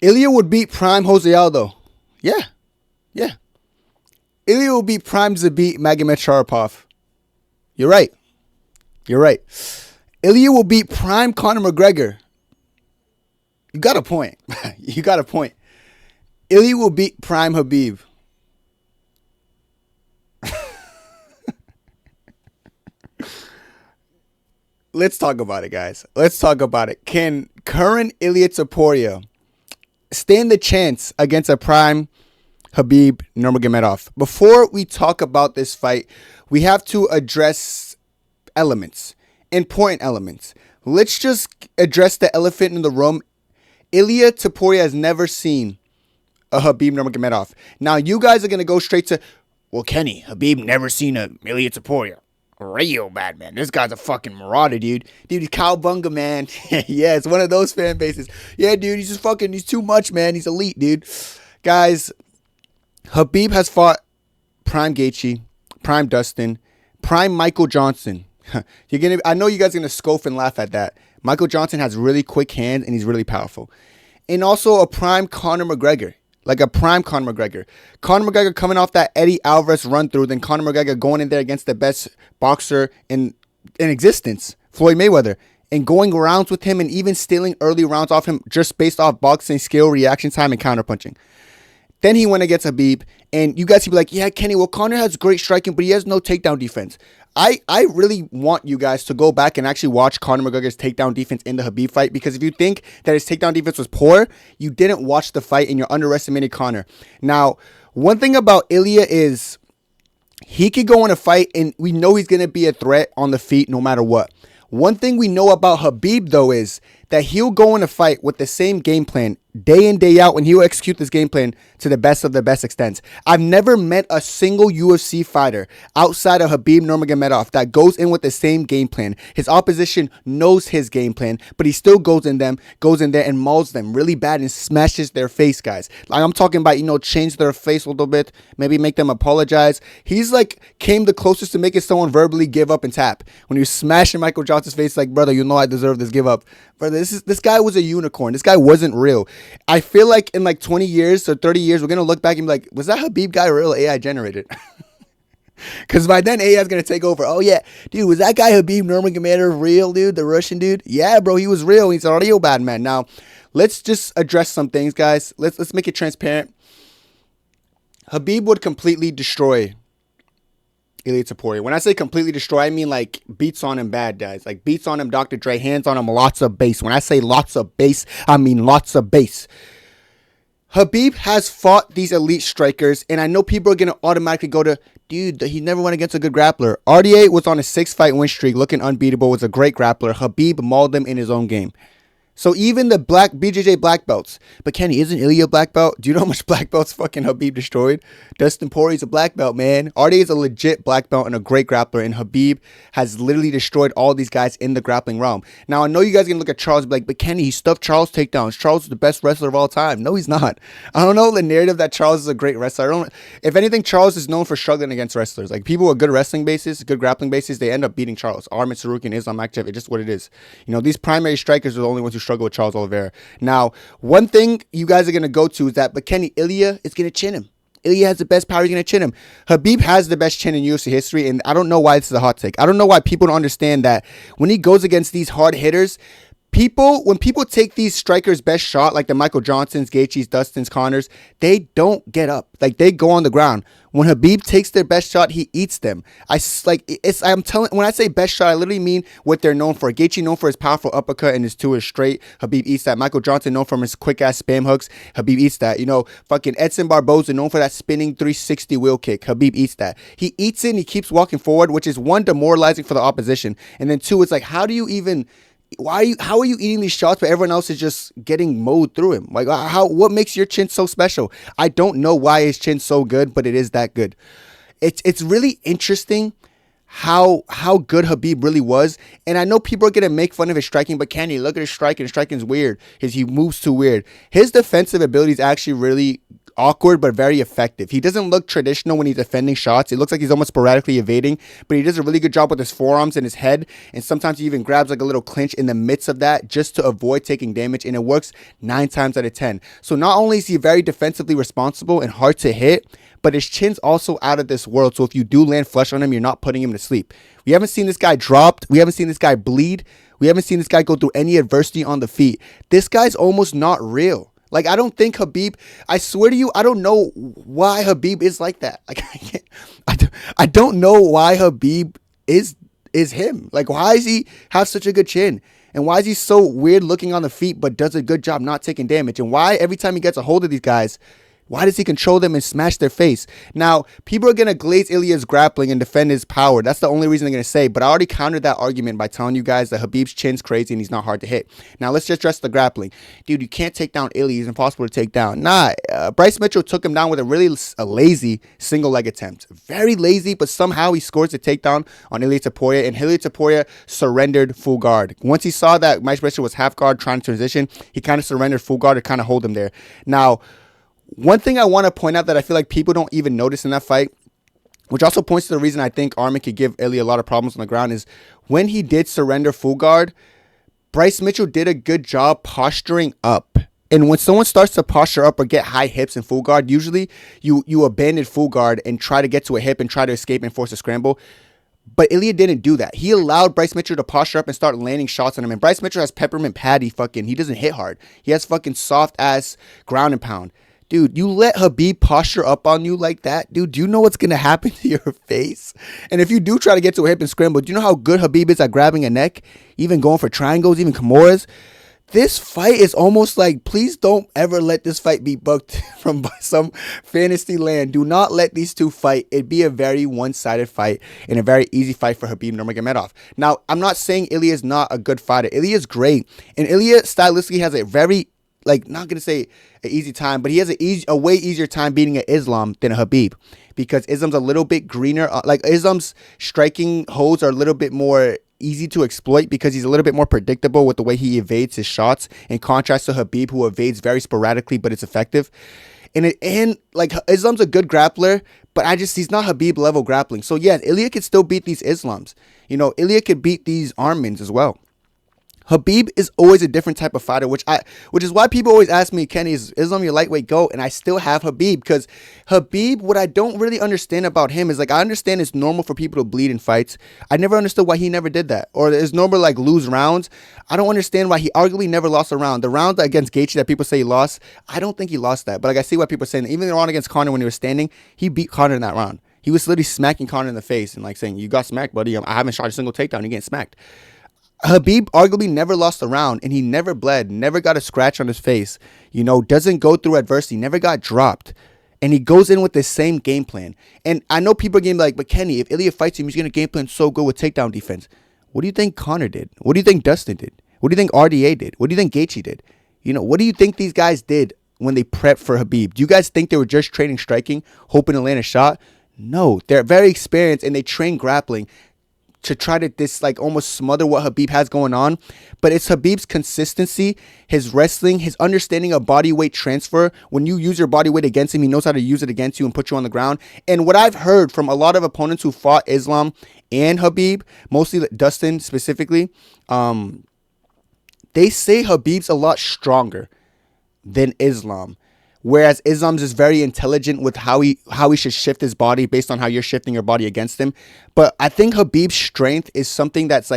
Ilia would beat Prime Jose Aldo. Yeah, yeah. Ilia would beat Prime Zabit Magomed Sharapov. You're right. You're right. Ilia will beat Prime Conor McGregor. You got a point. You got a point. Ilia will beat Prime Khabib. Let's talk about it, guys. Let's talk about it. Can current Ilia Topuria stand the chance against a prime Khabib Nurmagomedov? Before we talk about this fight, we have to address elements, important elements. Let's just address the elephant in the room. Ilia Topuria has never seen a Khabib Nurmagomedov. Now, you guys are going to go straight to, well, Kenny, Khabib never seen a Ilia Topuria. Real bad, man. This guy's a fucking marauder, dude. Dude, he's cowbunga, man. Yeah, it's one of those fan bases. Yeah, dude, he's just fucking, he's too much, man. He's elite, dude. Guys, Khabib has fought Prime Gaethje, Prime Dustin, Prime Michael Johnson. I know you guys are gonna scoff and laugh at that. Michael Johnson has really quick hands and he's really powerful. And also a prime Conor McGregor. Like a prime Conor McGregor. Conor McGregor coming off that Eddie Alvarez run through, then Conor McGregor going in there against the best boxer in existence, Floyd Mayweather, and going rounds with him and even stealing early rounds off him just based off boxing skill, reaction time, and counterpunching. Then he went against Khabib, and you guys can be like, yeah, Kenny, well, Conor has great striking, but he has no takedown defense. I really want you guys to go back and actually watch Conor McGregor's takedown defense in the Khabib fight, because if you think that his takedown defense was poor, you didn't watch the fight and you're underestimating Conor. Now, one thing about Ilia is he could go in a fight and we know he's going to be a threat on the feet no matter what. One thing we know about Khabib, though, is that he'll go in a fight with the same game plan day in, day out, and he'll execute this game plan to the best of the best extents. I've never met a single UFC fighter outside of Khabib Nurmagomedov that goes in with the same game plan. His opposition knows his game plan, but he still goes in there and mauls them really bad and smashes their face, guys. Like, I'm talking about, change their face a little bit, maybe make them apologize. He's like came the closest to making someone verbally give up and tap. When he was smashing Michael Johnson's face, like, brother, I deserve this, give up. Brother, this guy was a unicorn. This guy wasn't real. I feel like in like 20 years or 30 years, we're going to look back and be like, was that Khabib guy real AI generated? Because by then, AI is going to take over. Oh, yeah. Dude, was that guy Khabib Nurmagomedov real, dude? The Russian dude? Yeah, bro, he was real. He's a real bad man. Now, let's just address some things, guys. Let's make it transparent. Khabib would completely destroy Ilia Topuria. When I say completely destroy, I mean like beats on him bad, guys. Like beats on him, Dr. Dre, hands on him, lots of bass. When I say lots of bass, I mean lots of bass. Khabib has fought these elite strikers, and I know people are going to automatically go to, dude, he never went against a good grappler. RDA was on a 6-fight win streak, looking unbeatable, was a great grappler. Khabib mauled him in his own game. So even the BJJ black belts. But Kenny, isn't Ilia a black belt? Do you know how much black belts fucking Khabib destroyed? Dustin Poirier's a black belt, man. RDA is a legit black belt and a great grappler. And Khabib has literally destroyed all these guys in the grappling realm. Now, I know you guys are going to look at Charles and be like, but Kenny, he stuffed Charles takedowns. Charles is the best wrestler of all time. No, he's not. I don't know the narrative that Charles is a great wrestler. If anything, Charles is known for struggling against wrestlers. Like, people with good wrestling bases, good grappling bases, they end up beating Charles. Arman Sarukian, Islam Makhachev, it's just what it is. These primary strikers are the only ones who struggle with Charles Oliveira. Now, one thing you guys are going to go to is that, but Kenny, Ilia is going to chin him. Ilia has the best power, he's going to chin him. Khabib has the best chin in UFC history, and I don't know why this is a hot take. I don't know why people don't understand that when he goes against these hard hitters, when people take these strikers' best shot, like the Michael Johnsons, Gaethjes, Dustins, Connors, they don't get up. Like, they go on the ground. When Khabib takes their best shot, he eats them. When I say best shot, I literally mean what they're known for. Gaethje known for his powerful uppercut and his two-ish straight. Khabib eats that. Michael Johnson known for his quick-ass spam hooks. Habib eats that. Fucking Edson Barboza known for that spinning 360 wheel kick. Khabib eats that. He eats it and he keeps walking forward, which is one, demoralizing for the opposition. And then two, it's like, how are you eating these shots but everyone else is just getting mowed through him? Like, what makes your chin so special? I don't know why his chin's so good, but it is that good. It's really interesting how good Khabib really was. And I know people are going to make fun of his striking, but can you look at his striking? His striking's weird. He moves too weird. His defensive abilities actually really awkward but very effective. He doesn't look traditional when he's defending shots. It looks like he's almost sporadically evading, but he does a really good job with his forearms and his head, and sometimes he even grabs like a little clinch in the midst of that just to avoid taking damage, and it works 9 times out of 10. So not only is he very defensively responsible and hard to hit, but his chin's also out of this world. So if you do land flush on him, you're not putting him to sleep. We haven't seen this guy dropped. We haven't seen this guy bleed. We haven't seen this guy go through any adversity on the feet. This guy's almost not real. Like, I don't think Khabib, I swear to you, I don't know why Khabib is like that. Like, I don't know why Khabib is him. Like, why does he have such a good chin? And why is he so weird looking on the feet but does a good job not taking damage? And why every time he gets a hold of these guys, why does he control them and smash their face? Now, people are going to glaze Ilia's grappling and defend his power. That's the only reason they're going to say. But I already countered that argument by telling you guys that Khabib's chin's crazy and he's not hard to hit. Now, let's just address the grappling. Dude, you can't take down Ilia. He's impossible to take down. Nah, Bryce Mitchell took him down with a really lazy single leg attempt. Very lazy, but somehow he scores a takedown on Ilia Topuria. And Ilia Topuria surrendered full guard. Once he saw that Bryce Mitchell was half guard trying to transition, he kind of surrendered full guard to kind of hold him there. Now, one thing I want to point out that I feel like people don't even notice in that fight, which also points to the reason I think Arman could give Ilia a lot of problems on the ground, is when he did surrender full guard, Bryce Mitchell did a good job posturing up. And when someone starts to posture up or get high hips in full guard, usually you abandon full guard and try to get to a hip and try to escape and force a scramble. But Ilia didn't do that. He allowed Bryce Mitchell to posture up and start landing shots on him. And Bryce Mitchell has peppermint patty he doesn't hit hard. He has fucking soft ass ground and pound. Dude, you let Khabib posture up on you like that, dude, do you know what's going to happen to your face? And if you do try to get to a hip and scramble, do you know how good Khabib is at grabbing a neck? Even going for triangles, even Kimuras? This fight is almost like, please don't ever let this fight be booked from some fantasy land. Do not let these two fight. It'd be a very one-sided fight and a very easy fight for Khabib Nurmagomedov. Now, I'm not saying Ilia is not a good fighter. Ilia is great. And Ilia stylistically has a very, not going to say an easy time, but he has a way easier time beating an Islam than a Khabib, because Islam's a little bit greener. Islam's striking holds are a little bit more easy to exploit because he's a little bit more predictable with the way he evades his shots, in contrast to Khabib, who evades very sporadically, but it's effective. And Islam's a good grappler, but he's not Khabib level grappling. So yeah, Ilia could still beat these Islams. Ilia could beat these Armans as well. Khabib is always a different type of fighter, which is why people always ask me, Kenny, is Islam your lightweight GOAT? And I still have Khabib, because Khabib, what I don't really understand about him is, I understand it's normal for people to bleed in fights. I never understood why he never did that. Or it's normal to lose rounds. I don't understand why he arguably never lost a round. The round against Gaethje that people say he lost, I don't think he lost that. But I see why people are saying that. Even the round against Conor when he was standing, he beat Conor in that round. He was literally smacking Conor in the face and saying, you got smacked, buddy. I haven't shot a single takedown. You're getting smacked. Habib arguably never lost a round, and he never bled, never got a scratch on his face, doesn't go through adversity, never got dropped. And he goes in with the same game plan. And I know people are getting but Kenny, if Ilia fights him, he's going to game plan so good with takedown defense. What do you think Conor did? What do you think Dustin did? What do you think RDA did? What do you think Gaethje did? What do you think these guys did when they prepped for Habib? Do you guys think they were just training striking, hoping to land a shot? No, they're very experienced, and they train grappling to try to almost smother what Khabib has going on. But it's Khabib's consistency, his wrestling, his understanding of body weight transfer. When you use your body weight against him, he knows how to use it against you and put you on the ground. And what I've heard from a lot of opponents who fought Islam and Khabib, mostly Dustin specifically, they say Khabib's a lot stronger than Islam. Whereas Islam's is very intelligent with how he should shift his body based on how you're shifting your body against him. But I think Khabib's strength is something that's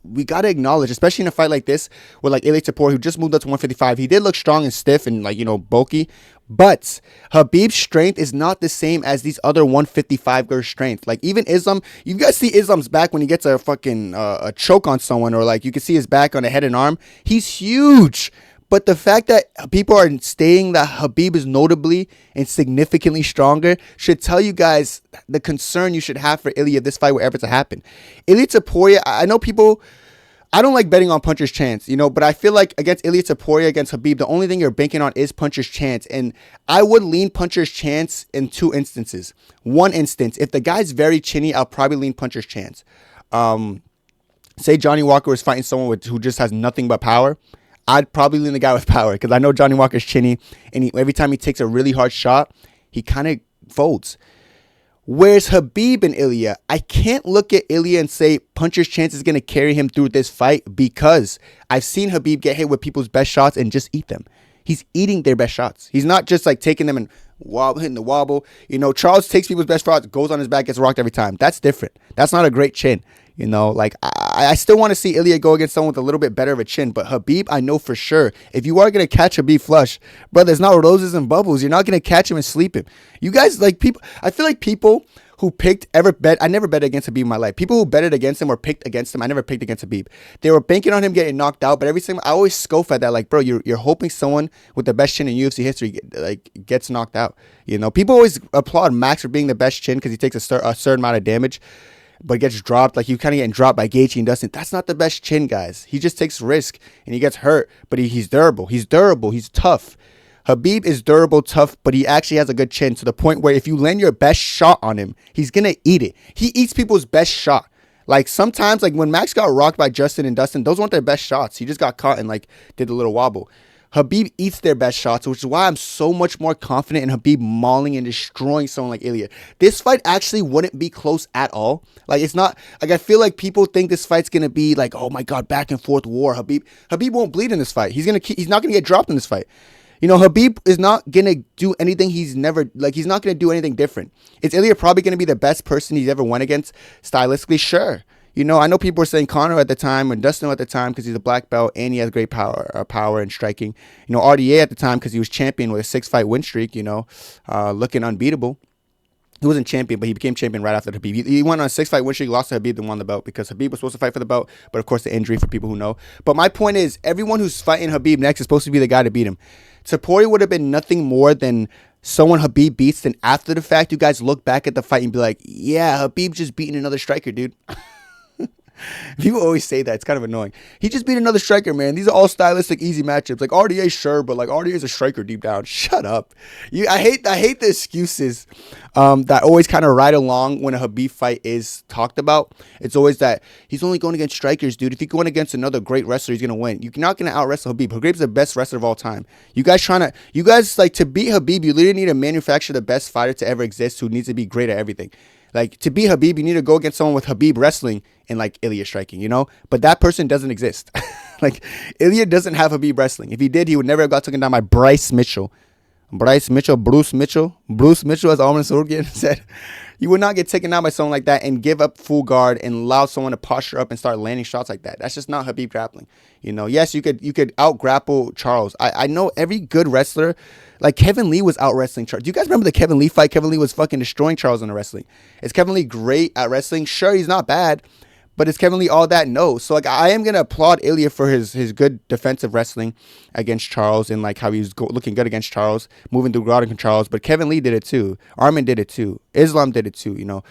we got to acknowledge, especially in a fight like this with Ilia Topuria, who just moved up to 155. He did look strong and stiff and bulky. But Khabib's strength is not the same as these other 155 girls' strength. Even Islam, you guys see Islam's back when he gets a fucking a choke on someone, or you can see his back on the head and arm. He's huge. But the fact that people are saying that Khabib is notably and significantly stronger should tell you guys the concern you should have for Ilia if this fight were ever to happen. Ilia Topuria, I know people, I don't like betting on puncher's chance, but I feel like against Ilia Topuria, against Khabib, the only thing you're banking on is puncher's chance. And I would lean puncher's chance in 2 instances. One instance, if the guy's very chinny, I'll probably lean puncher's chance. Say Johnny Walker was fighting someone who just has nothing but power. I'd probably lean the guy with power because I know Johnny Walker's chinny, and every time he takes a really hard shot, he kind of folds. Whereas Khabib and Ilia, I can't look at Ilia and say puncher's chance is going to carry him through this fight because I've seen Khabib get hit with people's best shots and just eat them. He's eating their best shots. He's not just like taking them and hitting the wobble. You know, Charles takes people's best shots, goes on his back, gets rocked every time. That's different. That's not a great chin. You know, like I still want to see Ilia go against someone with a little bit better of a chin. But Khabib, I know for sure, if you are going to catch Khabib flush, brother, it's not roses and bubbles. You're not going to catch him and sleep him. You guys, like people, I feel like people who I never bet against Khabib in my life. People who betted against him or picked against him, I never picked against Khabib. They were banking on him getting knocked out, but every single, I always scoff at that, like, bro, you're hoping someone with the best chin in UFC history gets knocked out. You know, people always applaud Max for being the best chin because he takes a certain amount of damage, but gets dropped. Like, you kind of getting dropped by Gaethje and Dustin. That's not the best chin, guys. He just takes risk and he gets hurt, but he's durable. He's durable. He's tough. Khabib is durable, tough, but he actually has a good chin to the point where if you land your best shot on him, he's going to eat it. He eats people's best shot. Like sometimes, like when Max got rocked by Justin and Dustin, those weren't their best shots. He just got caught and like did a little wobble. Khabib eats their best shots, which is why I'm so much more confident in Khabib mauling and destroying someone like Ilia. This fight actually wouldn't be close at all. Like, it's not, like, I feel like people think this fight's going to be like, oh my God, back and forth war. Khabib won't bleed in this fight. He's not going to get dropped in this fight. You know, Khabib is not going to do anything he's not going to do anything different. Is Ilia probably going to be the best person he's ever went against stylistically? Sure. You know, I know people were saying Conor at the time and Dustin at the time because he's a black belt and he has great power and striking. You know, RDA at the time because he was champion with a 6-fight win streak, you know, looking unbeatable. He wasn't champion, but he became champion right after Khabib. He went on a 6-fight win streak, lost to Khabib, then won the belt because Khabib was supposed to fight for the belt, but of course the injury for people who know. But my point is, everyone who's fighting Khabib next is supposed to be the guy to beat him. Topuria would have been nothing more than someone Khabib beats, then after the fact, you guys look back at the fight and be like, yeah, Khabib just beating another striker, dude. People always say that. It's kind of annoying. He just beat another striker, man. These are all stylistic, easy matchups. Like, RDA, sure, but like RDA is a striker deep down. Shut up. I hate the excuses that always kind of ride along when a Khabib fight is talked about. It's always that he's only going against strikers, dude. If he going against another great wrestler, he's gonna win. You're not gonna out wrestle Khabib. Khabib's the best wrestler of all time. You guys like to beat Khabib, you literally need to manufacture the best fighter to ever exist who needs to be great at everything. Like, to beat Khabib, you need to go against someone with Khabib wrestling and, like, Ilia striking, you know? But that person doesn't exist. Like, Ilia doesn't have Khabib wrestling. If he did, he would never have got taken down by Bruce Mitchell, as Alman Sorgian said. You would not get taken down by someone like that and give up full guard and allow someone to posture up and start landing shots like that. That's just not Khabib grappling. You know, yes, you could out-grapple Charles. I know every good wrestler, like Kevin Lee was out-wrestling Charles. Do you guys remember the Kevin Lee fight? Kevin Lee was fucking destroying Charles in the wrestling. Is Kevin Lee great at wrestling? Sure, he's not bad. But is Kevin Lee all that? No. So, like, I am going to applaud Ilia for his good defensive wrestling against Charles and, like, how he was looking good against Charles, moving through guard and Charles. But Kevin Lee did it, too. Arman did it, too. Islam did it, too, you know.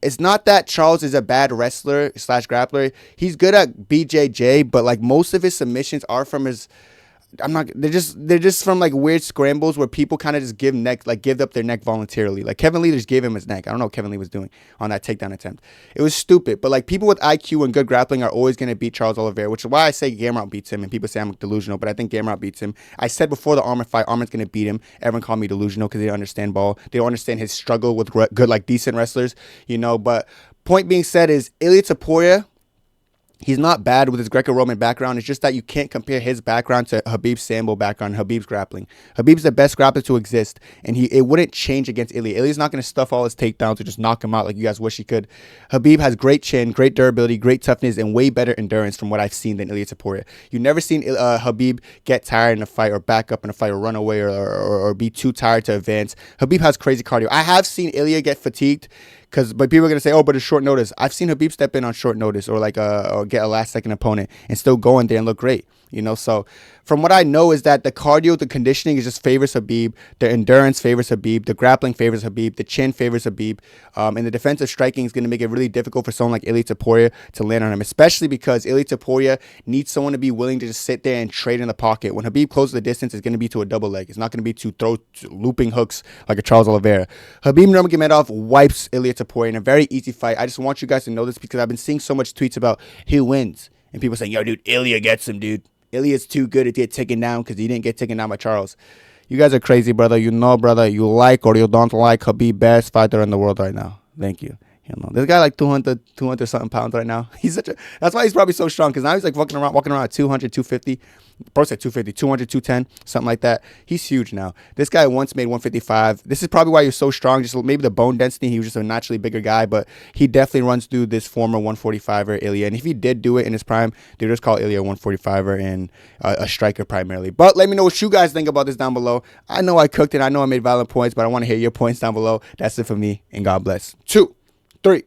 It's not that Charles is a bad wrestler / grappler. He's good at BJJ, but, like, most of his submissions are from his... they're just from like weird scrambles where people kind of just give up their neck voluntarily. Like Kevin Lee just gave him his neck. I don't know what Kevin Lee was doing on that takedown attempt. It was stupid. But like people with IQ and good grappling are always going to beat Charles Oliveira, which is why I say Gamrot beats him. And people say I'm delusional, but I think Gamrot beats him. I said before the Arman fight, Arman's going to beat him. Everyone called me delusional because they don't understand ball. They don't understand his struggle with good, like decent wrestlers, you know. But point being said is Ilia Topuria, he's not bad with his Greco-Roman background. It's just that you can't compare his background to Khabib's Sambo background, Khabib's grappling. Khabib's the best grappler to exist, and it wouldn't change against Ilia. Ilia's not going to stuff all his takedowns or just knock him out like you guys wish he could. Khabib has great chin, great durability, great toughness, and way better endurance from what I've seen than Ilia Topuria. You've never seen Khabib get tired in a fight or back up in a fight or run away or be too tired to advance. Khabib has crazy cardio. I have seen Ilia get fatigued, but people are going to say, oh, but it's short notice. I've seen Khabib step in on short notice or or get a last second opponent and still go in there and look great. You know, so from what I know is that the cardio, the conditioning is just favors Khabib. The endurance favors Khabib. The grappling favors Khabib. The chin favors Khabib. And the defensive striking is going to make it really difficult for someone like Ilia Topuria to land on him, especially because Ilia Topuria needs someone to be willing to just sit there and trade in the pocket. When Khabib closes the distance, it's going to be to a double leg. It's not going to be to throw looping hooks like a Charles Oliveira. Khabib Nurmagomedov wipes Ilia Topuria in a very easy fight. I just want you guys to know this because I've been seeing so much tweets about who wins. And people saying, yo, dude, Ilia gets him, dude. Ilia's too good to get taken down because he didn't get taken down by Charles. You guys are crazy, brother. You know, brother, you like or you don't like Khabib, best fighter in the world right now. Thank you. You know, this guy like 200 something pounds right now. That's why he's probably so strong, because now he's like walking around at 200, 250. Bro said 250, 200, 210, something like that. He's huge now. This guy once made 155. This is probably why you're so strong. Just maybe the bone density. He was just a naturally bigger guy, but he definitely runs through this former 145er, Ilia. And if he did do it in his prime, they just call Ilia a 145er and a striker primarily. But let me know what you guys think about this down below. I know I cooked it. I know I made valid points, but I want to hear your points down below. That's it for me, and God bless. 2, 3.